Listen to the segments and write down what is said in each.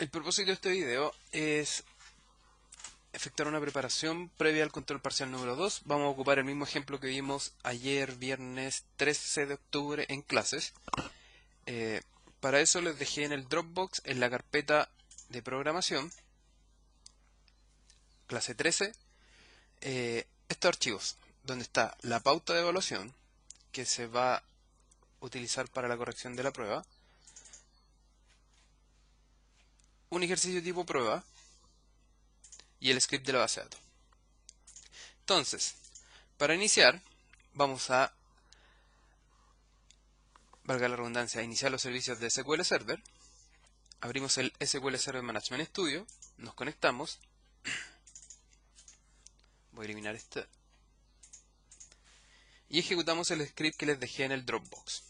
El propósito de este video es efectuar una preparación previa al control parcial número 2. Vamos a ocupar el mismo ejemplo que vimos ayer, viernes 13 de octubre en clases. Para eso les dejé en el Dropbox, en la carpeta de programación, clase 13, estos archivos, donde está la pauta de evaluación, que se va a utilizar para la corrección de la prueba, un ejercicio tipo prueba y el script de la base de datos. Entonces, para iniciar, vamos a, valga la redundancia, iniciar los servicios de SQL Server. Abrimos el SQL Server Management Studio, nos conectamos. Voy a eliminar este. Y ejecutamos el script que les dejé en el Dropbox.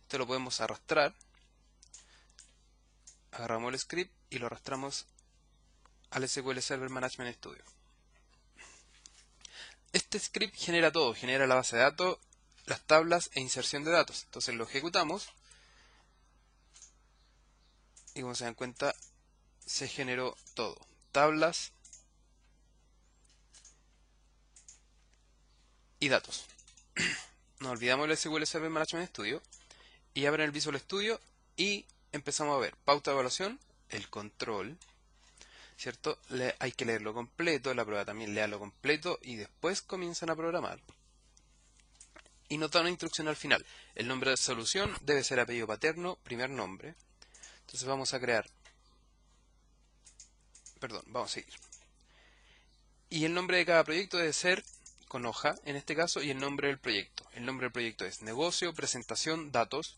Esto lo podemos arrastrar. Agarramos el script y lo arrastramos al SQL Server Management Studio. Este script genera todo, genera la base de datos, las tablas e inserción de datos. Entonces lo ejecutamos y como se dan cuenta se generó todo. Tablas y datos. Nos olvidamos del SQL Server Management Studio y abren el Visual Studio y empezamos a ver pauta de evaluación, el control, ¿cierto? Hay que leerlo completo, la prueba también léalo completo y después comienzan a programar. Y nos da una instrucción al final. El nombre de solución debe ser apellido paterno, primer nombre. Entonces vamos a crear, vamos a seguir. Y el nombre de cada proyecto debe ser con hoja, en este caso, y el nombre del proyecto. El nombre del proyecto es negocio, presentación, datos,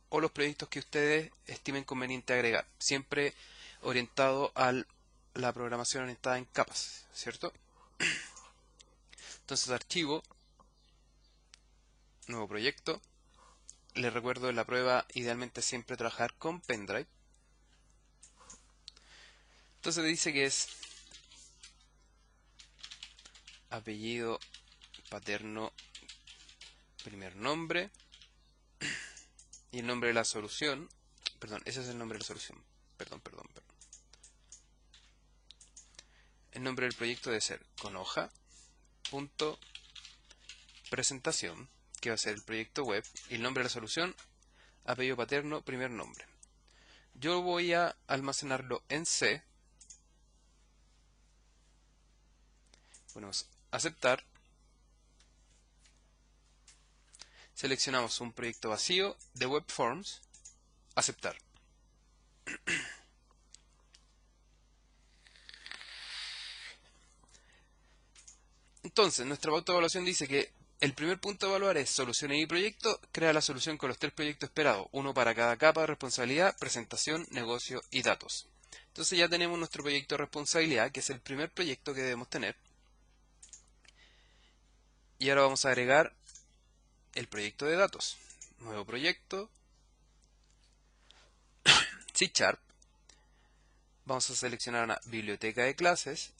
o los proyectos que ustedes estimen conveniente agregar. Siempre orientado a la programación orientada en capas, ¿cierto? Entonces archivo, nuevo proyecto. Les recuerdo en la prueba idealmente siempre trabajar con pendrive. Entonces dice que es apellido paterno, primer nombre y el nombre de la solución. Perdón, ese es el nombre de la solución. Perdón. El nombre del proyecto debe ser con hoja, punto, presentación, que va a ser el proyecto web, y el nombre de la solución, apellido paterno, primer nombre. Yo voy a almacenarlo en C. Ponemos aceptar. Seleccionamos un proyecto vacío de Web Forms. Aceptar. Entonces, nuestra pauta de evaluación dice que el primer punto a evaluar es soluciones y proyecto. Crea la solución con los 3 proyectos esperados, uno para cada capa de responsabilidad, presentación, negocio y datos. Entonces ya tenemos nuestro proyecto de responsabilidad, que es el primer proyecto que debemos tener. Y ahora vamos a agregar el proyecto de datos. Nuevo proyecto. C#. Vamos a seleccionar una biblioteca de clases.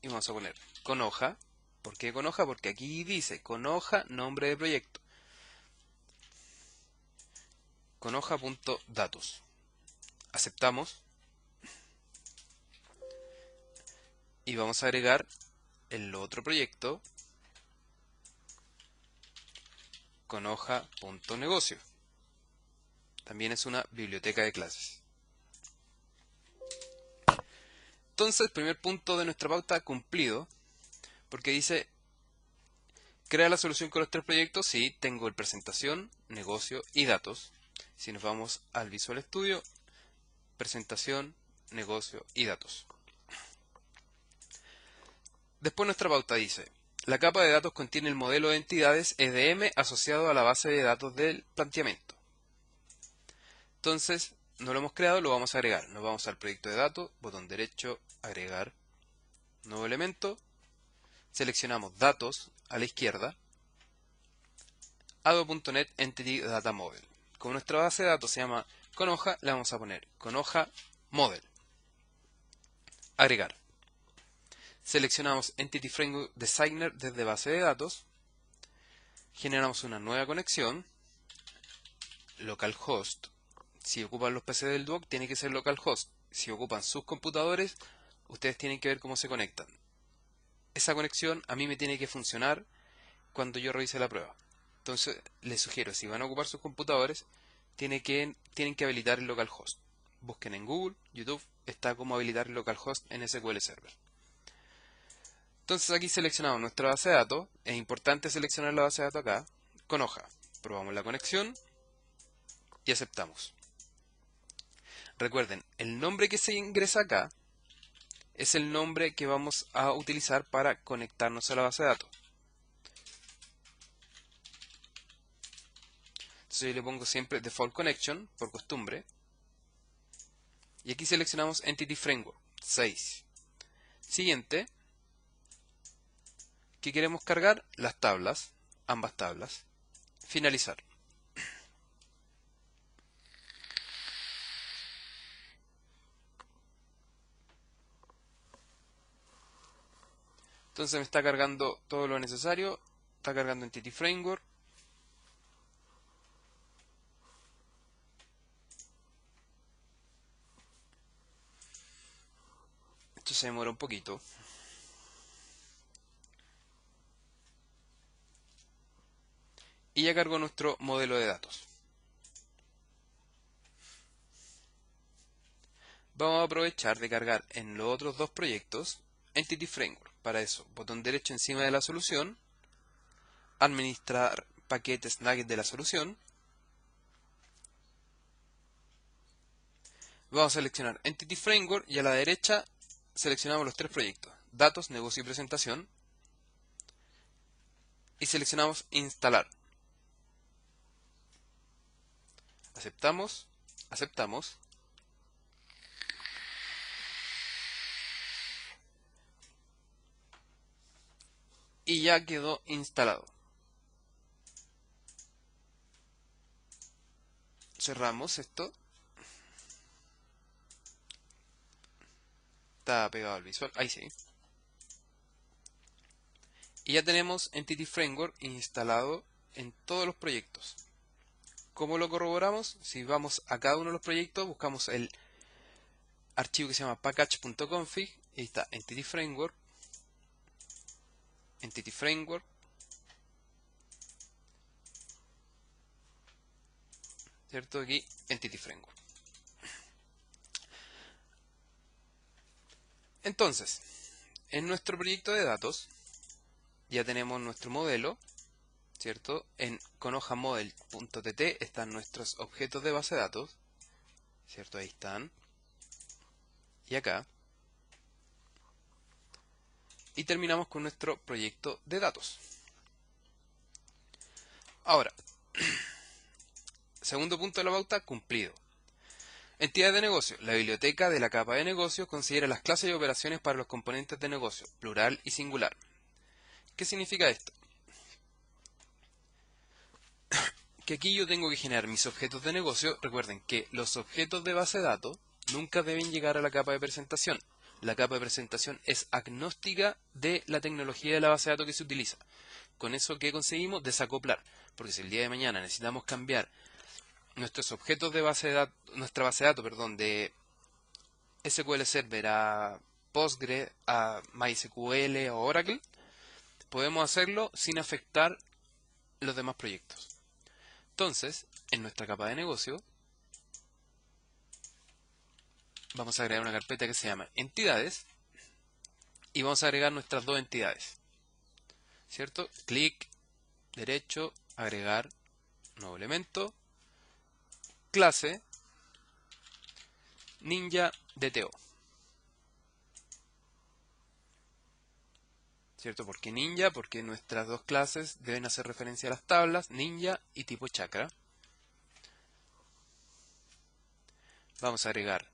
Y vamos a poner con hoja. ¿Por qué con hoja? Porque aquí dice con hoja nombre de proyecto. Con hoja.datos. Aceptamos. Y vamos a agregar el otro proyecto con hoja.negocio. También es una biblioteca de clases. Entonces, el primer punto de nuestra pauta cumplido, porque dice, crea la solución con los 3 proyectos. Sí, tengo el presentación, negocio y datos. Si nos vamos al Visual Studio, presentación, negocio y datos. Después nuestra pauta dice, la capa de datos contiene el modelo de entidades EDM asociado a la base de datos del planteamiento. Entonces, no lo hemos creado, lo vamos a agregar. Nos vamos al proyecto de datos, botón derecho, agregar, nuevo elemento. Seleccionamos datos a la izquierda. Adobe.NET Entity Data Model. Como nuestra base de datos se llama con hoja, le vamos a poner con hoja model. Agregar. Seleccionamos Entity Framework Designer desde base de datos. Generamos una nueva conexión. Localhost Si ocupan los PC del Duoc, tiene que ser localhost. Si ocupan sus computadores, ustedes tienen que ver cómo se conectan. Esa conexión a mí me tiene que funcionar cuando yo revise la prueba. Entonces, les sugiero, si van a ocupar sus computadores, tienen que habilitar el localhost. Busquen en Google, YouTube, está cómo habilitar el localhost en SQL Server. Entonces aquí seleccionamos nuestra base de datos. Es importante seleccionar la base de datos acá, con hoja. Probamos la conexión y aceptamos. Recuerden, el nombre que se ingresa acá es el nombre que vamos a utilizar para conectarnos a la base de datos. Entonces yo le pongo siempre Default Connection, por costumbre. Y aquí seleccionamos Entity Framework 6. Siguiente, que queremos cargar las tablas, ambas tablas. Finalizar. Entonces me está cargando todo lo necesario. Está cargando Entity Framework. Esto se demora un poquito. Y ya cargó nuestro modelo de datos. Vamos a aprovechar de cargar en los otros dos proyectos Entity Framework. Para eso, botón derecho encima de la solución, administrar paquetes nuggets de la solución. Vamos a seleccionar Entity Framework y a la derecha seleccionamos los tres proyectos: datos, negocio y presentación. Y seleccionamos instalar. Aceptamos, aceptamos. Y ya quedó instalado. Cerramos esto. Está pegado al visual, ahí sí. Y ya tenemos Entity Framework instalado en todos los proyectos. ¿Cómo lo corroboramos? Si vamos a cada uno de los proyectos, buscamos el archivo que se llama package.config. Y ahí está Entity Framework, Entity Framework, ¿cierto? Aquí Entity Framework. Entonces, en nuestro proyecto de datos ya tenemos nuestro modelo, ¿cierto? Con hoja model.tt están nuestros objetos de base de datos, ¿cierto? Ahí están. Y acá. Y terminamos con nuestro proyecto de datos. Ahora, segundo punto de la pauta, cumplido. Entidades de negocio. La biblioteca de la capa de negocio considera las clases y operaciones para los componentes de negocio, plural y singular. ¿Qué significa esto? Que aquí yo tengo que generar mis objetos de negocio. Recuerden que los objetos de base de datos nunca deben llegar a la capa de presentación. La capa de presentación es agnóstica de la tecnología de la base de datos que se utiliza. Con eso, ¿qué conseguimos? Desacoplar. Porque si el día de mañana necesitamos cambiar nuestros objetos de base de datos, nuestra base de datos, perdón, de SQL Server a Postgre, a MySQL o Oracle, podemos hacerlo sin afectar los demás proyectos. Entonces, en nuestra capa de negocio, vamos a agregar una carpeta que se llama entidades y vamos a agregar nuestras dos entidades, ¿cierto? Clic derecho, agregar nuevo elemento, clase Ninja DTO, ¿cierto? ¿Por qué Ninja? Porque nuestras dos clases deben hacer referencia a las tablas Ninja y tipo chakra. Vamos a agregar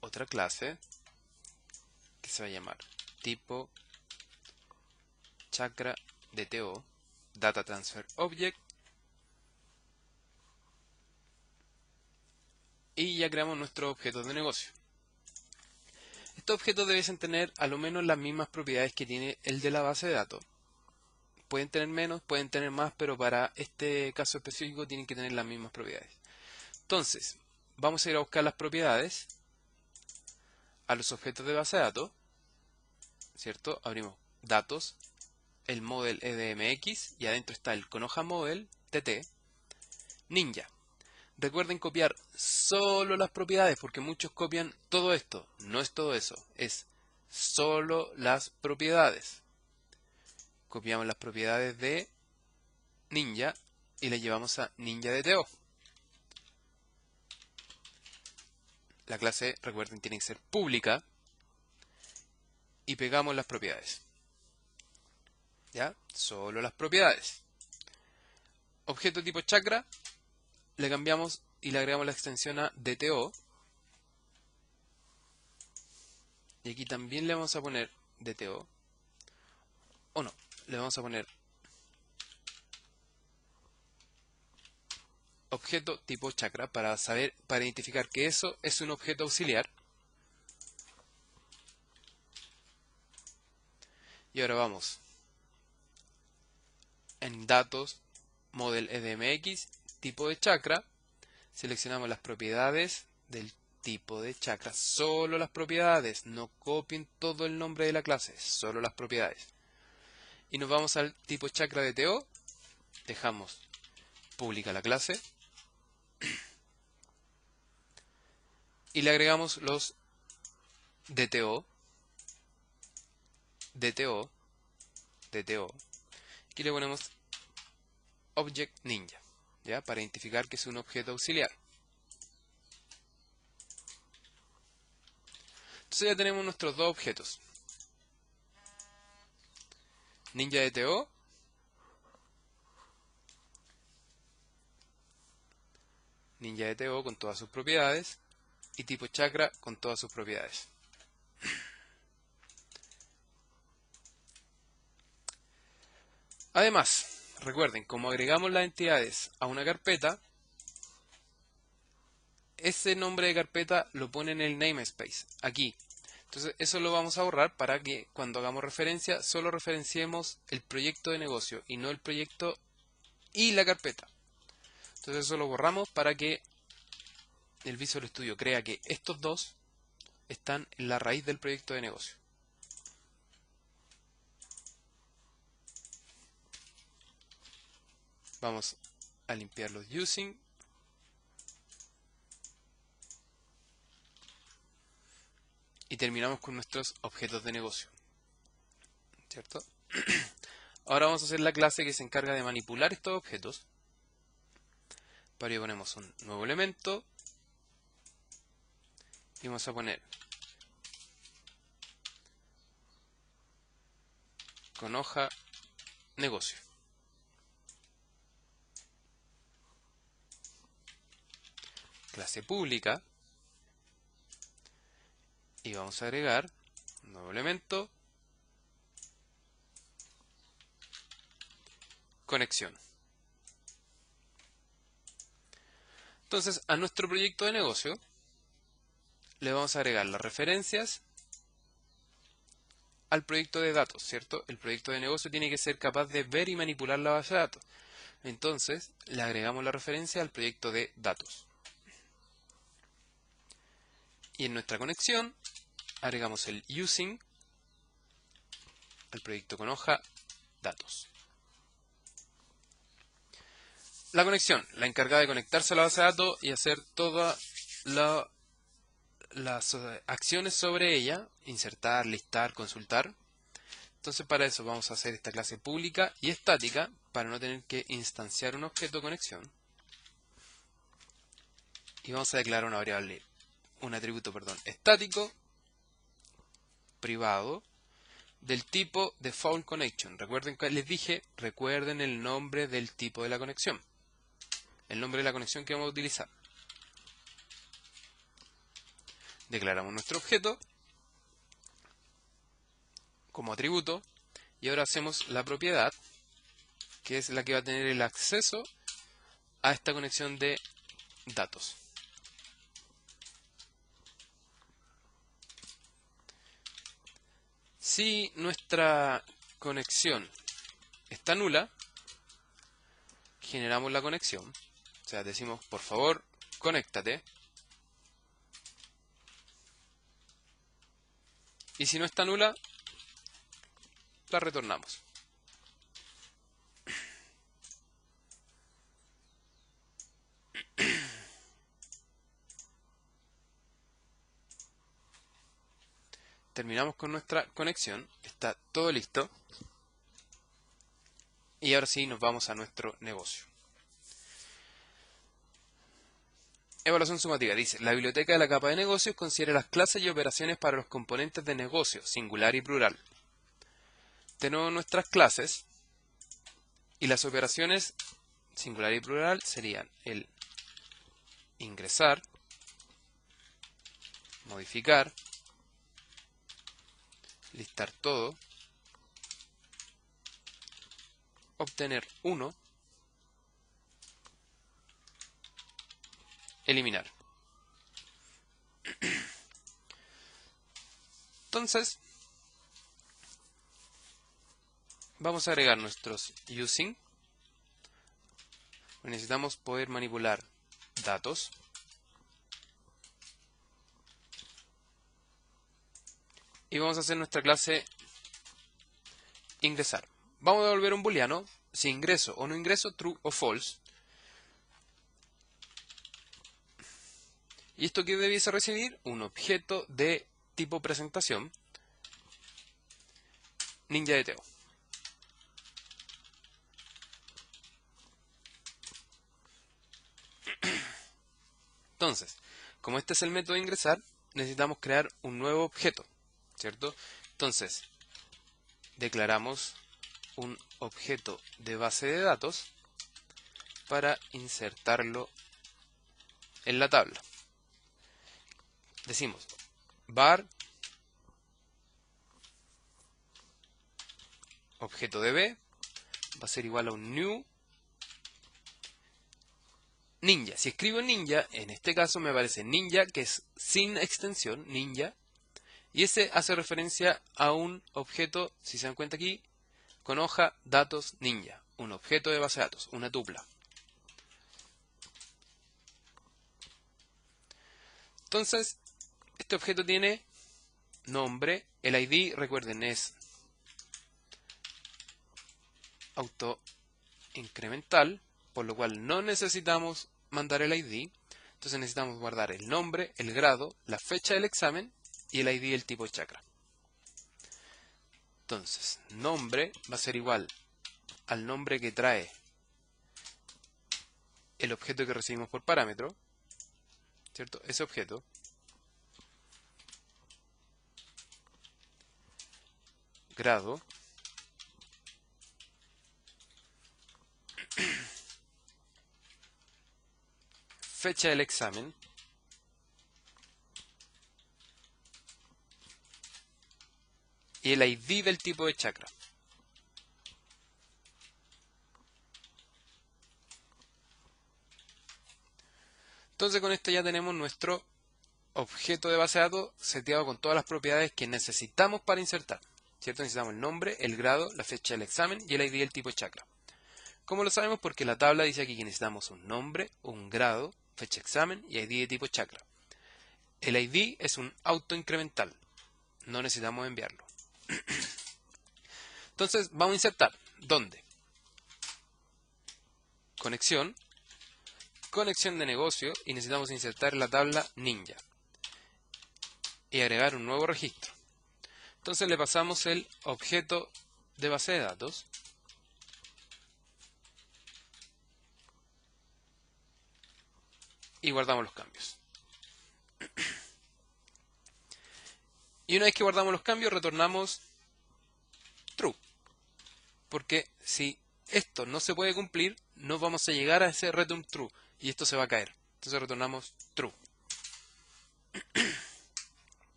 otra clase que se va a llamar tipo chakra DTO, Data Transfer Object, y ya creamos nuestros objetos de negocio. estos objetos debiesen tener a lo menos las mismas propiedades que tiene el de la base de datos. Pueden tener menos, pueden tener más, pero para este caso específico tienen que tener las mismas propiedades. Entonces, vamos a ir a buscar las propiedades a los objetos de base de datos, ¿cierto? Abrimos datos, el model EDMX y adentro está el con hoja model TT, Ninja. Recuerden copiar solo las propiedades porque muchos copian todo esto. No es todo eso, es solo las propiedades. Copiamos las propiedades de Ninja y le llevamos a Ninja DTO. La clase, recuerden, tiene que ser pública y pegamos las propiedades. ¿Ya? Solo las propiedades. Objeto tipo chakra, le cambiamos y le agregamos la extensión a DTO. Y aquí también le vamos a poner DTO. O no, le vamos a poner objeto tipo chakra para identificar que eso es un objeto auxiliar. Y ahora vamos en datos, model EDMX, tipo de chakra, seleccionamos las propiedades del tipo de chakra, solo las propiedades, no copien todo el nombre de la clase, solo las propiedades. Y nos vamos al tipo chakra DTO, dejamos pública la clase y le agregamos los DTO, DTO, DTO. Aquí le ponemos Object Ninja, ¿ya? Para identificar que es un objeto auxiliar. Entonces ya tenemos nuestros dos objetos. Ninja DTO Ninja DTO con todas sus propiedades y tipo chakra con todas sus propiedades. Además, recuerden, como agregamos las entidades a una carpeta, ese nombre de carpeta lo pone en el namespace, aquí. Entonces eso lo vamos a borrar para que cuando hagamos referencia solo referenciemos el proyecto de negocio y no el proyecto y la carpeta. Entonces eso lo borramos para que el Visual Studio crea que estos dos están en la raíz del proyecto de negocio. Vamos a limpiar los using. Y terminamos con nuestros objetos de negocio. ¿Cierto? Ahora vamos a hacer la clase que se encarga de manipular estos objetos. Para ello ponemos un nuevo elemento. Y vamos a poner con hoja negocio. Clase pública. Y vamos a agregar un nuevo elemento. Conexión. Entonces a nuestro proyecto de negocio le vamos a agregar las referencias al proyecto de datos, ¿cierto? El proyecto de negocio tiene que ser capaz de ver y manipular la base de datos. Entonces le agregamos la referencia al proyecto de datos. Y en nuestra conexión agregamos el using al proyecto con hoja datos. La conexión, la encargada de conectarse a la base de datos y hacer todas las acciones sobre ella, insertar, listar, consultar. Entonces para eso vamos a hacer esta clase pública y estática para no tener que instanciar un objeto de conexión. Y vamos a declarar una variable, un atributo, estático, privado, del tipo default connection. Recuerden que les dije, recuerden el nombre del tipo de la conexión. El nombre de la conexión que vamos a utilizar. Declaramos nuestro objeto como atributo y ahora hacemos la propiedad, que es la que va a tener el acceso a esta conexión de datos. Si nuestra conexión está nula, generamos la conexión. O sea, decimos, por favor, conéctate. Y si no está nula, la retornamos. Terminamos con nuestra conexión. Está todo listo. Y ahora sí nos vamos a nuestro negocio. Evaluación sumativa. Dice, la biblioteca de la capa de negocios considera las clases y operaciones para los componentes de negocio, singular y plural. Tenemos nuestras clases y las operaciones, singular y plural, serían el ingresar, modificar, listar todo, obtener 1, eliminar. Entonces, vamos a agregar nuestros using. Necesitamos poder manipular datos. Y vamos a hacer nuestra clase ingresar. Vamos a devolver un booleano, si ingreso o no ingreso, true o false. ¿Y esto qué debiese recibir? Un objeto de tipo presentación, NinjaDTO. Entonces, como este es el método de ingresar, necesitamos crear un nuevo objeto, ¿cierto? Entonces, declaramos un objeto de base de datos para insertarlo en la tabla. Decimos var objeto de b va a ser igual a un new ninja. Si escribo ninja, en este caso me aparece ninja, que es sin extensión, ninja, y ese hace referencia a un objeto, si se dan cuenta aquí, con hoja datos ninja, un objeto de base de datos, una tupla. Entonces, este objeto tiene nombre, el ID, recuerden, es autoincremental, por lo cual no necesitamos mandar el ID. Entonces necesitamos guardar el nombre, el grado, la fecha del examen y el ID del tipo chakra. Entonces, nombre va a ser igual al nombre que trae el objeto que recibimos por parámetro, ¿cierto? Ese objeto. Grado. Fecha del examen. Y el ID del tipo de chakra. Entonces con esto ya tenemos nuestro objeto de base de datos seteado con todas las propiedades que necesitamos para insertar, ¿cierto? Necesitamos el nombre, el grado, la fecha del examen y el ID del tipo de chakra. ¿Cómo lo sabemos? Porque la tabla dice aquí que necesitamos un nombre, un grado, fecha de examen y ID de tipo chakra. El ID es un autoincremental, no necesitamos enviarlo. Entonces vamos a insertar, ¿dónde? Conexión, conexión de negocio y necesitamos insertar la tabla ninja y agregar un nuevo registro. Entonces le pasamos el objeto de base de datos y guardamos los cambios. Y una vez que guardamos los cambios retornamos true, porque si esto no se puede cumplir no vamos a llegar a ese return true y esto se va a caer. Entonces retornamos true.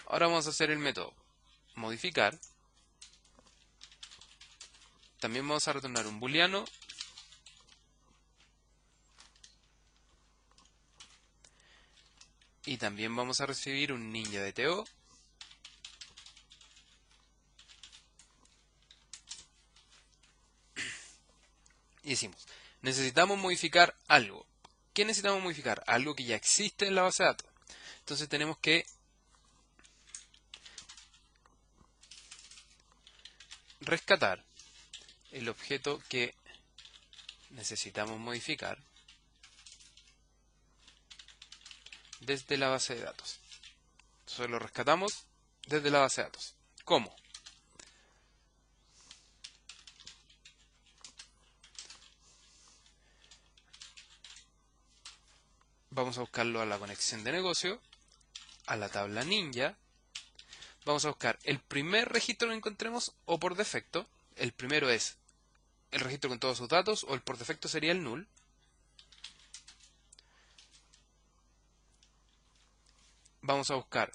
Ahora vamos a hacer el método modificar. También vamos a retornar un booleano Y también vamos a recibir un ninja de TO. Y decimos, necesitamos modificar algo. ¿Qué necesitamos modificar? Algo que ya existe en la base de datos. Entonces tenemos que rescatar el objeto que necesitamos modificar desde la base de datos. Entonces lo rescatamos desde la base de datos. ¿Cómo? Vamos a buscarlo a la conexión de negocio, a la tabla ninja. Vamos a buscar el primer registro que encontremos o por defecto. El primero es el registro con todos sus datos o el por defecto sería el null. Vamos a buscar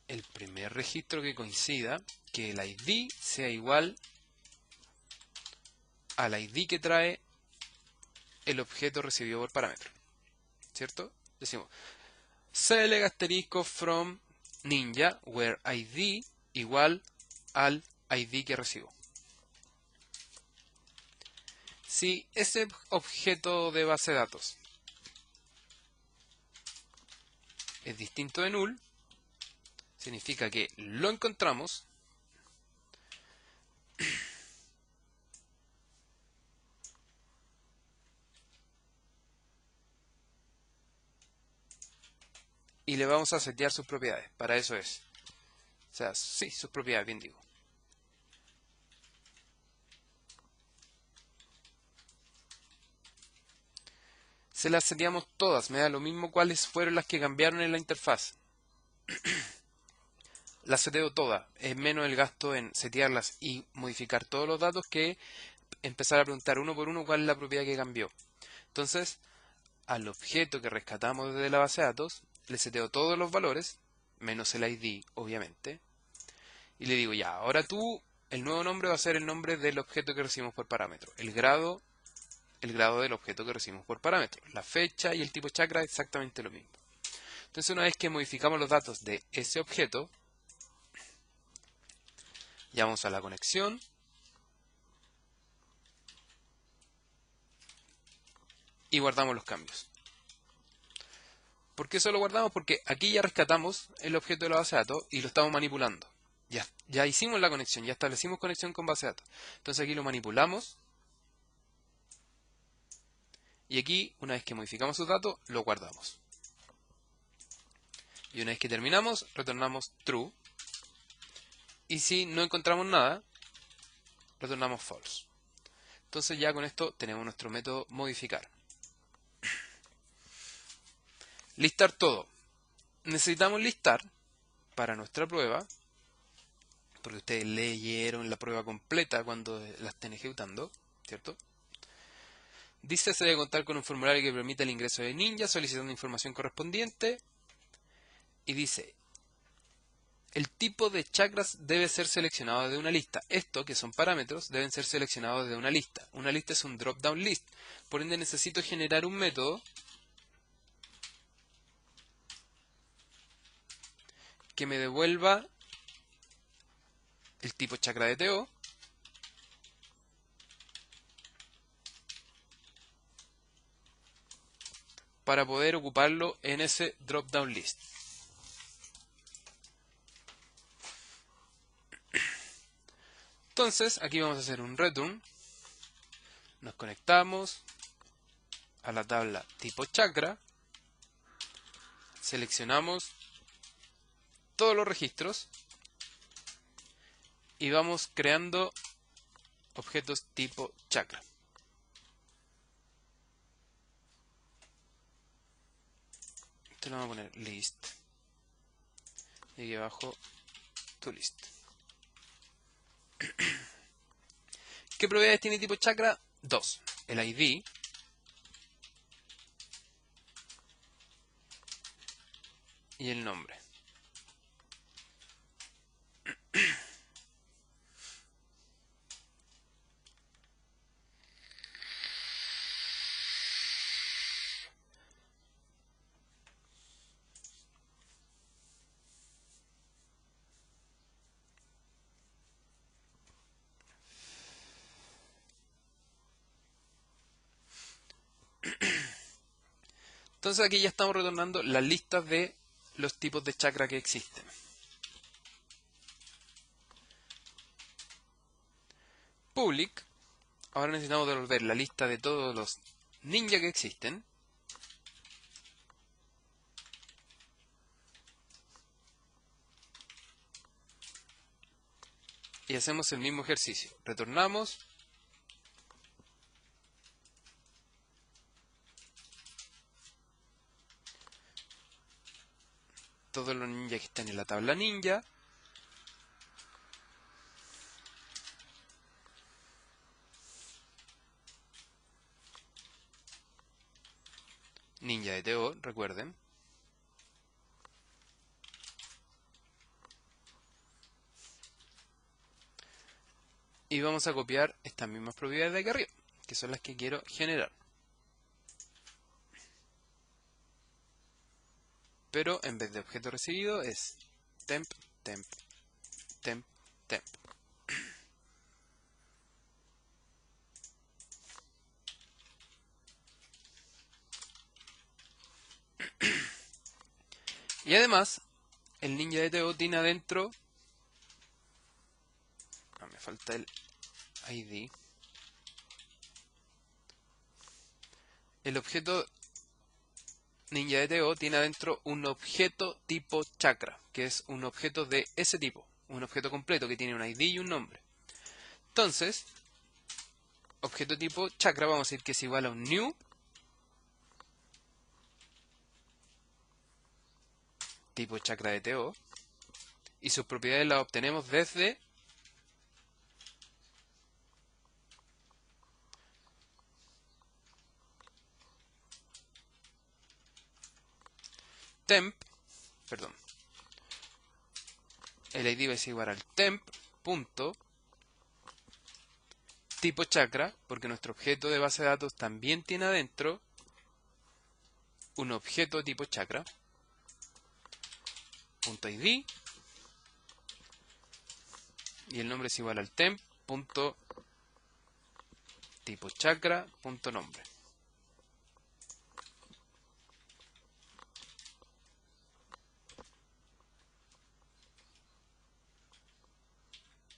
el primer registro que coincida, que el ID sea igual al ID que trae el objeto recibido por parámetro. ¿Cierto? Decimos select asterisco from ninja where ID igual al ID que recibo. Si ese objeto de base de datos es distinto de null, significa que lo encontramos y le vamos a setear sus propiedades. Para eso es. O sea, sí, sus propiedades, bien digo. Se las seteamos todas, me da lo mismo cuáles fueron las que cambiaron en la interfaz. Las seteo todas, es menos el gasto en setearlas y modificar todos los datos que empezar a preguntar uno por uno cuál es la propiedad que cambió. Entonces, al objeto que rescatamos desde la base de datos, le seteo todos los valores, menos el ID, obviamente, y le digo ya, ahora tú, el nuevo nombre va a ser el nombre del objeto que recibimos por parámetro. El grado del objeto que recibimos por parámetro. La fecha y el tipo chakra exactamente lo mismo. Entonces una vez que modificamos los datos de ese objeto, llamamos a la conexión y guardamos los cambios. ¿Por qué eso lo guardamos? Porque aquí ya rescatamos el objeto de la base de datos y lo estamos manipulando. Ya hicimos la conexión, ya establecimos conexión con base de datos. Entonces aquí lo manipulamos y aquí, una vez que modificamos sus datos, lo guardamos. Y una vez que terminamos, retornamos true. Y si no encontramos nada, retornamos false. Entonces ya con esto tenemos nuestro método modificar. Listar todo. Necesitamos listar para nuestra prueba, porque ustedes leyeron la prueba completa cuando la estén ejecutando, ¿cierto? Dice se debe contar con un formulario que permita el ingreso de ninja solicitando información correspondiente. Y dice, el tipo de chakras debe ser seleccionado de una lista. Esto, que son parámetros, deben ser seleccionados de una lista. Una lista es un drop-down list. Por ende necesito generar un método que me devuelva el tipo chakra de TO para poder ocuparlo en ese drop-down list. Entonces, aquí vamos a hacer un return. Nos conectamos a la tabla tipo chakra. Seleccionamos todos los registros y vamos creando objetos tipo chakra. Esto lo vamos a poner list. Y aquí abajo to list. ¿Qué propiedades tiene tipo chakra? Dos. El ID y el nombre. Entonces aquí ya estamos retornando las listas de los tipos de chakra que existen. Public. Ahora necesitamos devolver la lista de todos los ninja que existen. Y hacemos el mismo ejercicio. Retornamos. Todos los ninjas que están en la tabla ninja. Ninja de TO, recuerden. Y vamos a copiar estas mismas propiedades de aquí arriba, que son las que quiero generar. Pero en vez de objeto recibido es temp, temp, temp, temp. Y además, el ninja de TO tiene adentro... me falta el ID. El objeto ninja de TO tiene adentro un objeto tipo chakra, que es un objeto de ese tipo. Un objeto completo que tiene un ID y un nombre. Entonces, objeto tipo chakra vamos a decir que es igual a un new tipo chakra de TO, y sus propiedades las obtenemos desde temp, perdón, el ID va a ser igual al temp punto tipo chakra, porque nuestro objeto de base de datos también tiene adentro un objeto tipo chakra, punto ID, y el nombre es igual al temp punto tipo chakra punto nombre.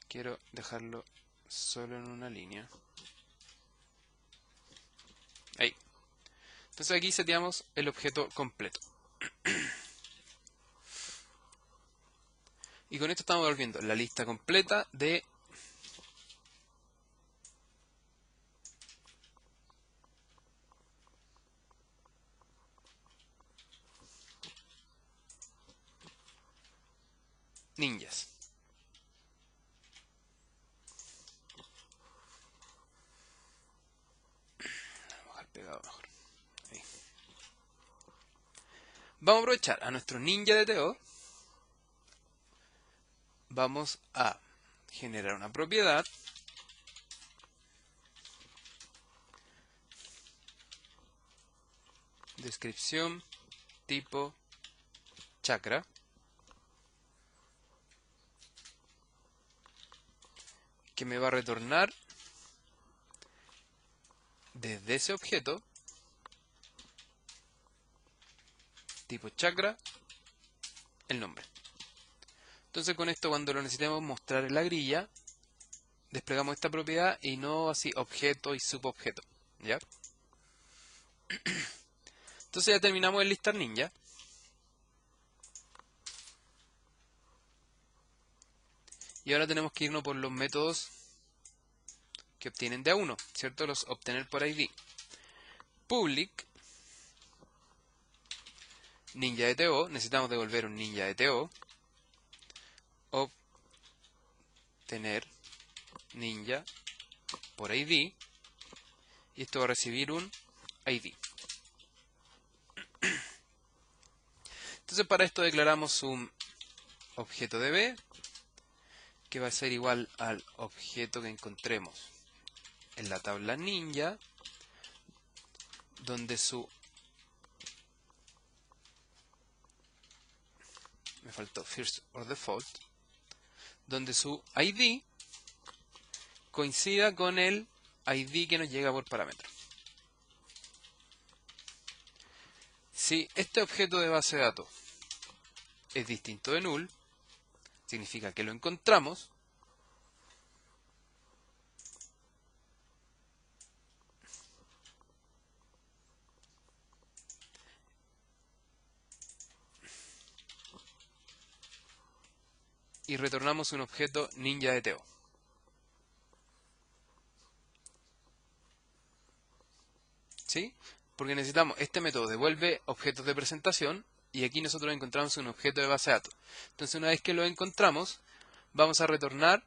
Quiero dejarlo solo en una línea. Ahí. Entonces aquí seteamos el objeto completo. Y con esto estamos volviendo la lista completa de ninjas. Vamos a dejar pegado mejor. Ahí. Vamos a aprovechar a nuestro ninja de TO. Vamos a generar una propiedad descripción tipo chakra que me va a retornar desde ese objeto tipo chakra el nombre. Entonces con esto, cuando lo necesitemos mostrar en la grilla, desplegamos esta propiedad y no así objeto y subobjeto, ¿ya? Entonces ya terminamos el listar ninja. Y ahora tenemos que irnos por los métodos que obtienen de A1, ¿cierto? Los obtener por ID. Public ninja de TO, necesitamos devolver un ninja de TO. Obtener ninja por ID. Y esto va a recibir un ID. Entonces para esto declaramos un objeto de B que va a ser igual al objeto que encontremos en la tabla ninja, donde su... me faltó first or default, donde su ID coincida con el ID que nos llega por parámetro. Si este objeto de base de datos es distinto de null, significa que lo encontramos. Y retornamos un objeto ninja de TO. ¿Sí? Porque necesitamos, este método devuelve objetos de presentación y aquí nosotros encontramos un objeto de base de datos. Entonces una vez que lo encontramos, vamos a retornar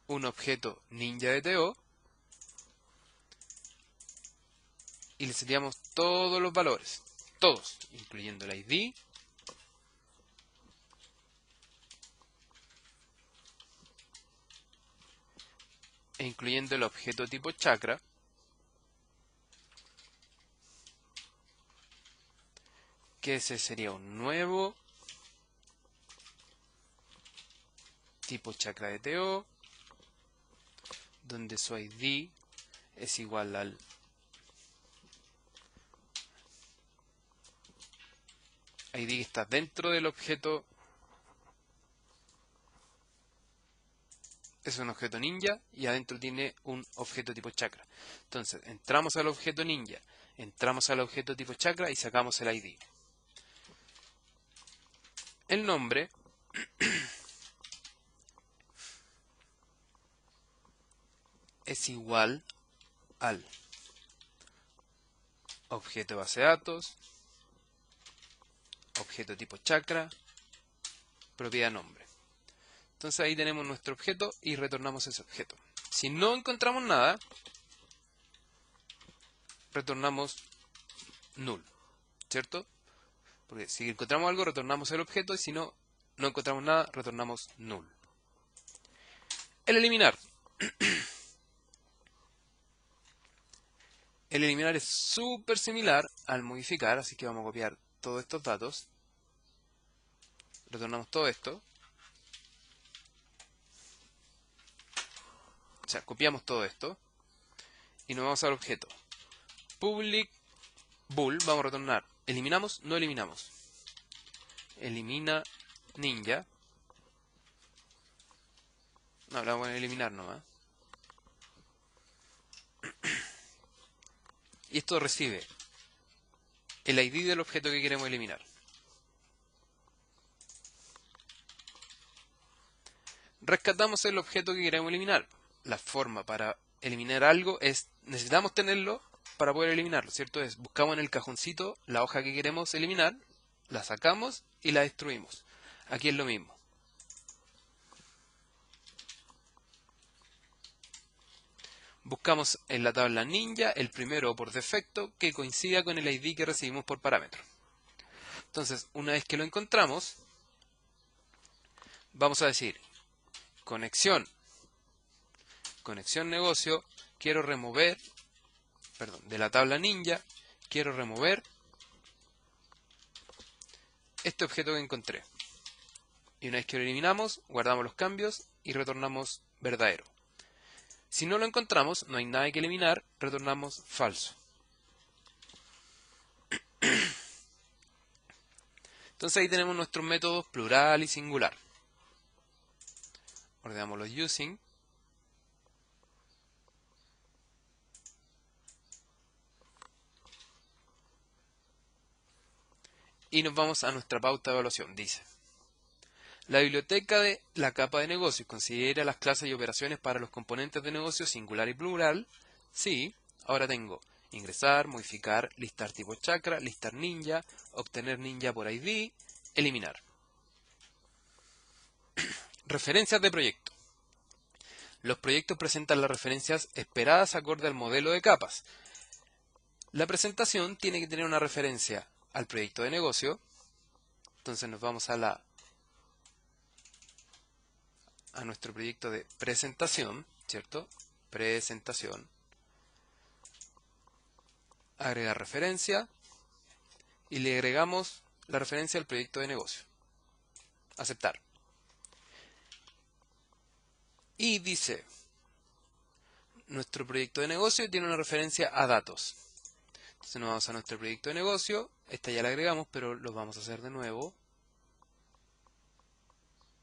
un objeto ninja de TO y le seteamos todos los valores, todos, incluyendo el ID, e incluyendo el objeto tipo chakra, que ese sería un nuevo tipo chakra de TO, donde su ID es igual al ID que está dentro del objeto. Es un objeto ninja y adentro tiene un objeto tipo chakra. Entonces, entramos al objeto ninja, entramos al objeto tipo chakra y sacamos el ID. El nombre es igual al objeto base de datos, objeto tipo chakra, propiedad nombre. Entonces ahí tenemos nuestro objeto y retornamos ese objeto. Si no encontramos nada, retornamos null, ¿cierto? Porque si encontramos algo, retornamos el objeto y si no encontramos nada, retornamos null. El eliminar. El eliminar es súper similar al modificar, así que vamos a copiar todos estos datos. Retornamos todo esto. O sea, copiamos todo esto. Y nos vamos al objeto. Public bool, vamos a retornar. ¿Eliminamos? No eliminamos. Elimina ninja. No, la vamos a eliminar nomás. Y esto recibe el ID del objeto que queremos eliminar. Rescatamos el objeto que queremos eliminar. La forma para eliminar algo es, necesitamos tenerlo para poder eliminarlo, ¿cierto? Es, buscamos en el cajoncito la hoja que queremos eliminar, la sacamos y la destruimos. Aquí es lo mismo. Buscamos en la tabla ninja el primero por defecto que coincida con el ID que recibimos por parámetro. Entonces, una vez que lo encontramos, vamos a decir conexión negocio, quiero remover, de la tabla ninja, quiero remover este objeto que encontré. Y una vez que lo eliminamos, guardamos los cambios y retornamos verdadero. Si no lo encontramos, no hay nada que eliminar, retornamos falso. Entonces ahí tenemos nuestros métodos plural y singular. Ordenamos los using. Y nos vamos a nuestra pauta de evaluación. Dice: la biblioteca de la capa de negocios considera las clases y operaciones para los componentes de negocio singular y plural. Sí, ahora tengo ingresar, modificar, listar tipo chakra, listar ninja, obtener ninja por ID, eliminar. Referencias de proyecto. Los proyectos presentan las referencias esperadas acorde al modelo de capas. La presentación tiene que tener una referencia al proyecto de negocio. Entonces nos vamos a nuestro proyecto de presentación, ¿cierto? Presentación. Agregar referencia. Y le agregamos la referencia al proyecto de negocio. Aceptar. Y dice, nuestro proyecto de negocio tiene una referencia a datos. Entonces nos vamos a nuestro proyecto de negocio. Esta ya la agregamos, pero lo vamos a hacer de nuevo.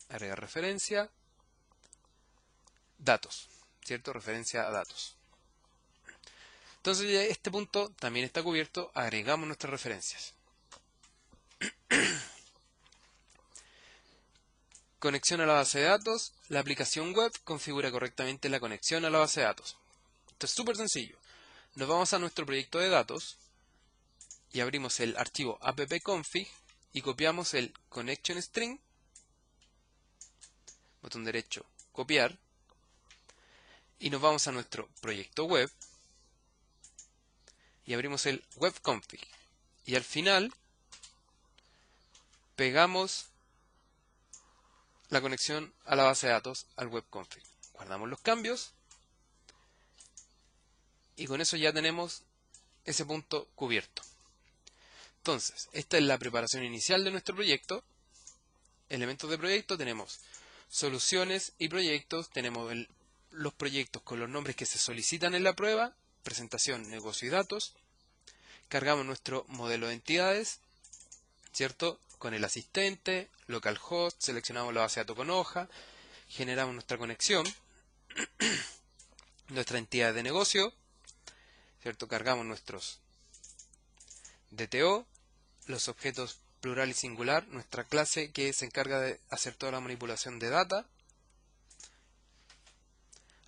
Agregar referencia. Datos, ¿cierto? Referencia a datos. Entonces ya este punto también está cubierto. Agregamos nuestras referencias. Conexión a la base de datos. La aplicación web configura correctamente la conexión a la base de datos. Esto es súper sencillo. Nos vamos a nuestro proyecto de datos y abrimos el archivo appconfig y copiamos el connection string, botón derecho, copiar, y nos vamos a nuestro proyecto web y abrimos el webconfig y al final pegamos la conexión a la base de datos al webconfig. Guardamos los cambios y con eso ya tenemos ese punto cubierto. Entonces, esta es la preparación inicial de nuestro proyecto. Elementos de proyecto, tenemos soluciones y proyectos, tenemos los proyectos con los nombres que se solicitan en la prueba, presentación, negocio y datos. Cargamos nuestro modelo de entidades, ¿cierto? Con el asistente, localhost, seleccionamos la base de datos con hoja, generamos nuestra conexión, nuestra entidad de negocio, ¿cierto? Cargamos nuestros DTO, los objetos plural y singular, nuestra clase que se encarga de hacer toda la manipulación de data.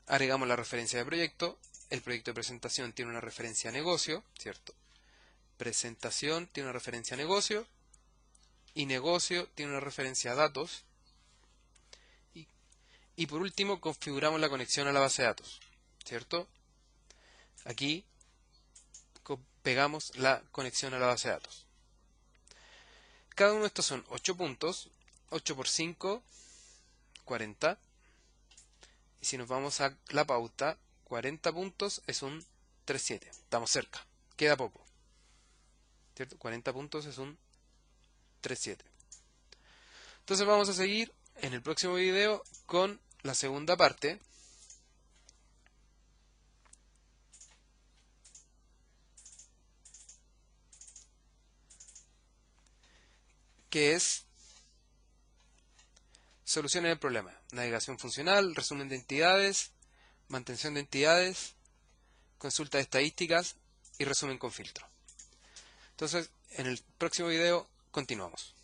Agregamos la referencia de proyecto. El proyecto de presentación tiene una referencia a negocio, ¿cierto? Presentación tiene una referencia a negocio. Y negocio tiene una referencia a datos. Y por último, configuramos la conexión a la base de datos, ¿cierto? Aquí pegamos la conexión a la base de datos. Cada uno de estos son 8 puntos. 8 por 5, 40. Y si nos vamos a la pauta, 40 puntos es un 3.7. Estamos cerca. Queda poco, ¿cierto? 40 puntos es un 3.7. Entonces vamos a seguir en el próximo video con la segunda parte, que es soluciones del problema. Navegación funcional, resumen de entidades, mantención de entidades, consulta de estadísticas y resumen con filtro. Entonces, en el próximo video continuamos.